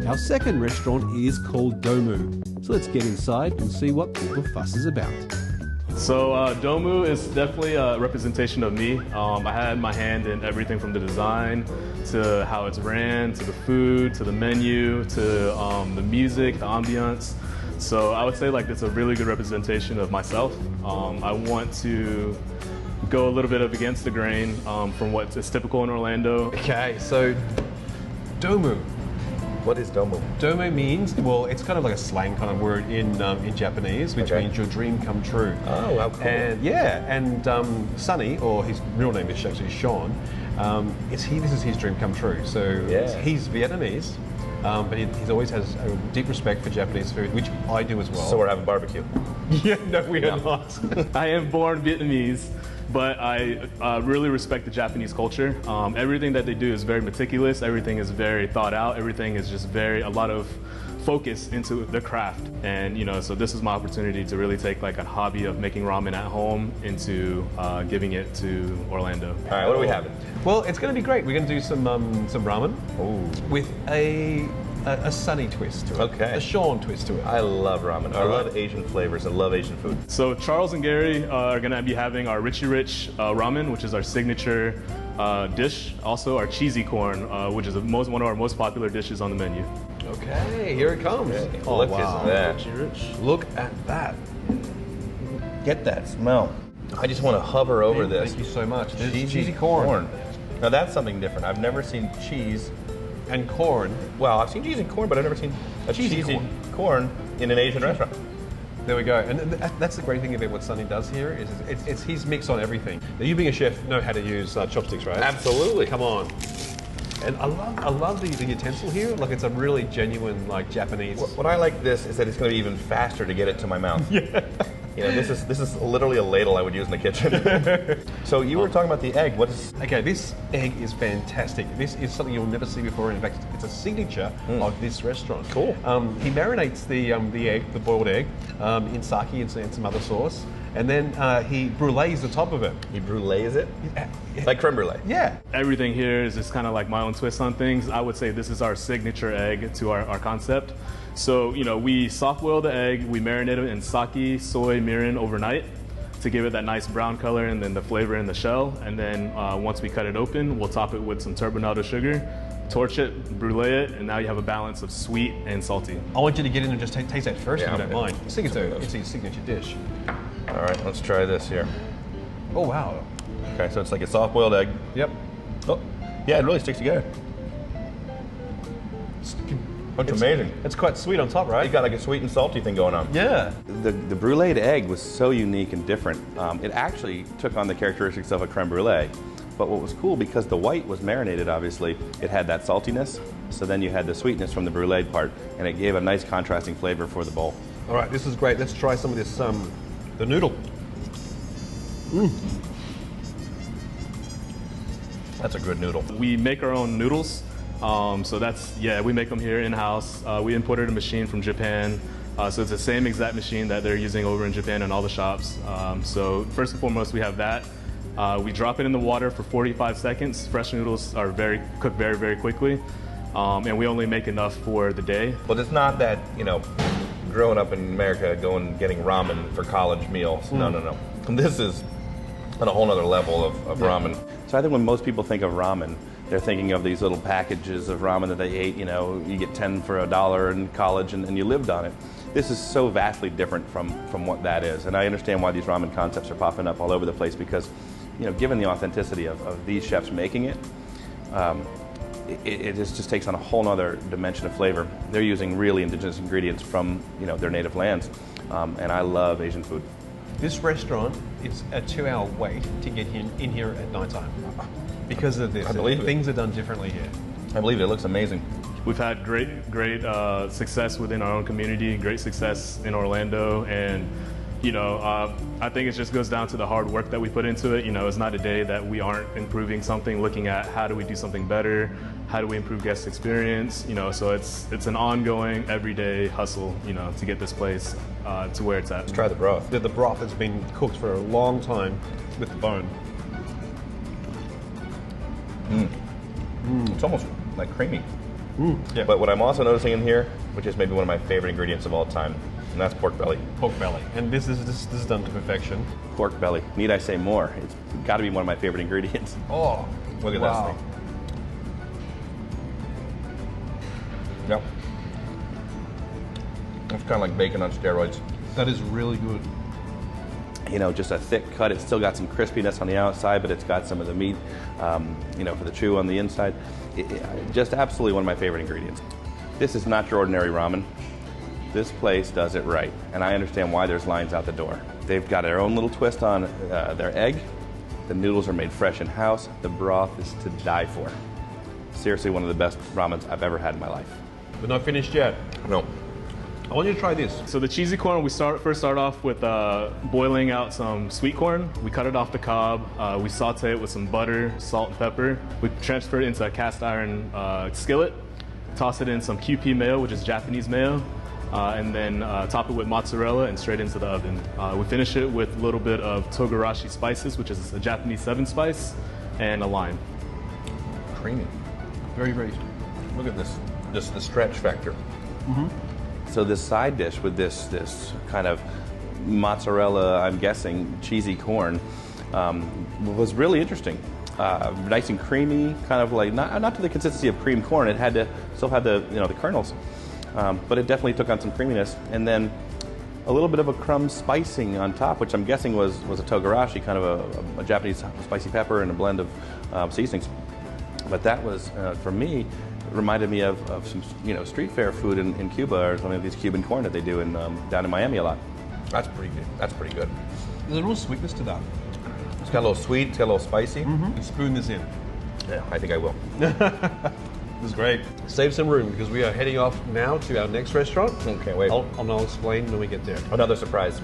Our second restaurant is called DOMU. So let's get inside and see what all the fuss is about. So DOMU is definitely a representation of me. I had my hand in everything from the design to how it's ran, to the food, to the menu, to the music, the ambiance. So I would say like it's a really good representation of myself. I want to go a little bit up against the grain from what is typical in Orlando. Okay, so DOMU. What is DOMU? DOMU means, well, it's kind of like a slang kind of word in Japanese, which means your dream come true. Oh, how cool. And yeah, and Sonny, or his real name is actually Sean, this is his dream come true. So he's Vietnamese, but he always has a deep respect for Japanese food, which I do as well. So we're having barbecue. Yeah, no, we are not. I am born Vietnamese, but I really respect the Japanese culture. Everything that they do is very meticulous. Everything is very thought out. Everything is just a lot of focus into the craft. And so this is my opportunity to really take like a hobby of making ramen at home into giving it to Orlando. All right, what are we having? Well, it's going to be great. We're going to do some ramen with a Sonny twist to it. Okay. A Sean twist to it. I love ramen. I love Asian flavors. I love Asian food. So Charles and Gary are going to be having our Richie Rich ramen, which is our signature dish. Also our cheesy corn, which is one of our most popular dishes on the menu. Okay, here it comes. Okay. Oh, Look wow. at that. Richie Rich. Look at that. Get that smell. I just want to hover over this. Thank you so much. This is Cheesy corn. Now that's something different. I've never seen cheese and corn. Well, I've seen cheese and corn, but I've never seen a cheesy corn in an Asian restaurant. There we go. And that's the great thing about what Sonny does here is it's his mix on everything. Now, you being a chef know how to use chopsticks, right? Absolutely. Come on. And I love the utensil here. Like it's a really genuine like Japanese. What I like this is that it's going to be even faster to get it to my mouth. Yeah. This is literally a ladle I would use in the kitchen. So you were talking about the egg. What is? Okay, this egg is fantastic. This is something you'll never see before. In fact, it's a signature of this restaurant. Cool. He marinates the egg, the boiled egg, in sake and some other sauce, and then he brulees the top of it. He brulees it? Yeah. Like creme brulee? Yeah. Everything here is just kind of like my own twist on things. I would say this is our signature egg to our concept. So, we soft boil the egg, we marinate it in sake, soy, mirin overnight to give it that nice brown color and then the flavor in the shell. And then once we cut it open, we'll top it with some turbinado sugar, torch it, brulee it, and now you have a balance of sweet and salty. I want you to get in and just taste that first if you don't okay. mind. I think it's a signature dish. All right, let's try this here. Oh, wow. Okay, so it's like a soft-boiled egg. Yep. Oh, yeah, it really sticks together. It's amazing. It's quite sweet on top, right? You got like a sweet and salty thing going on. Yeah. The bruleed egg was so unique and different. It actually took on the characteristics of a creme brulee. But what was cool, because the white was marinated, obviously, it had that saltiness. So then you had the sweetness from the bruleed part, and it gave a nice contrasting flavor for the bowl. All right, this is great. Let's try some of this, the noodle. That's a good noodle. We make our own noodles. So we make them here in-house. We imported a machine from Japan. So it's the same exact machine that they're using over in Japan in all the shops. So first and foremost, we have that. We drop it in the water for 45 seconds. Fresh noodles are cooked very, very quickly. And we only make enough for the day. But it's not that, growing up in America, getting ramen for college meals. No. This is on a whole nother level of ramen. So I think when most people think of ramen, they're thinking of these little packages of ramen that they ate, you get 10 for $1 in college and you lived on it. This is so vastly different from what that is. And I understand why these ramen concepts are popping up all over the place because, given the authenticity of these chefs making it, it just takes on a whole nother dimension of flavor. They're using really indigenous ingredients from, their native lands. And I love Asian food. This restaurant is a 2-hour wait to get in here at nighttime. Because of this, I believe it. Things are done differently here. I believe it. It looks amazing. We've had great success within our own community, great success in Orlando, and I think it just goes down to the hard work that we put into it. It's not a day that we aren't improving something, looking at how do we do something better, how do we improve guest experience. So it's an ongoing, everyday hustle, to get this place to where it's at. Let's try the broth. The broth has been cooked for a long time with the bone. It's almost like creamy. Yeah. But what I'm also noticing in here, which is maybe one of my favorite ingredients of all time, and that's pork belly. Pork belly. And this is done to perfection. Pork belly. Need I say more? It's got to be one of my favorite ingredients. Oh, Look at wow. this thing. Yep. It's kind of like bacon on steroids. That is really good. You know, just a thick cut. It's still got some crispiness on the outside, but it's got some of the meat, you know, for the chew on the inside. Just absolutely one of my favorite ingredients. This is not your ordinary ramen. This place does it right, and I understand why there's lines out the door. They've got their own little twist on their egg. The noodles are made fresh in-house. The broth is to die for. Seriously, one of the best ramens I've ever had in my life. We're not finished yet. No. I want you to try this. So the cheesy corn, we first start off with boiling out some sweet corn. We cut it off the cob. We saute it with some butter, salt, and pepper. We transfer it into a cast iron skillet. Toss it in some QP mayo, which is Japanese mayo. And then top it with mozzarella and straight into the oven. We finish it with a little bit of togarashi spices, which is a Japanese 7-spice, and a lime. Creamy. Very, very. Look at this. Just the stretch factor. So this side dish with this kind of mozzarella, I'm guessing, cheesy corn, was really interesting. Nice and creamy, kind of like not to the consistency of cream corn. It had to still have the the kernels, but it definitely took on some creaminess. And then a little bit of a crumb spicing on top, which I'm guessing was a togarashi, kind of a Japanese spicy pepper and a blend of seasonings. But that was for me. Reminded me of some street fair food in Cuba, or some of these Cuban corn that they do down in Miami a lot. That's pretty good. That's pretty good. There's a real sweetness to that. It's got a little sweet, it's got a little spicy. You spoon this in. Yeah, I think I will. This is great. Save some room because we are heading off now to our next restaurant. Okay, wait. I'll explain when we get there. Another surprise.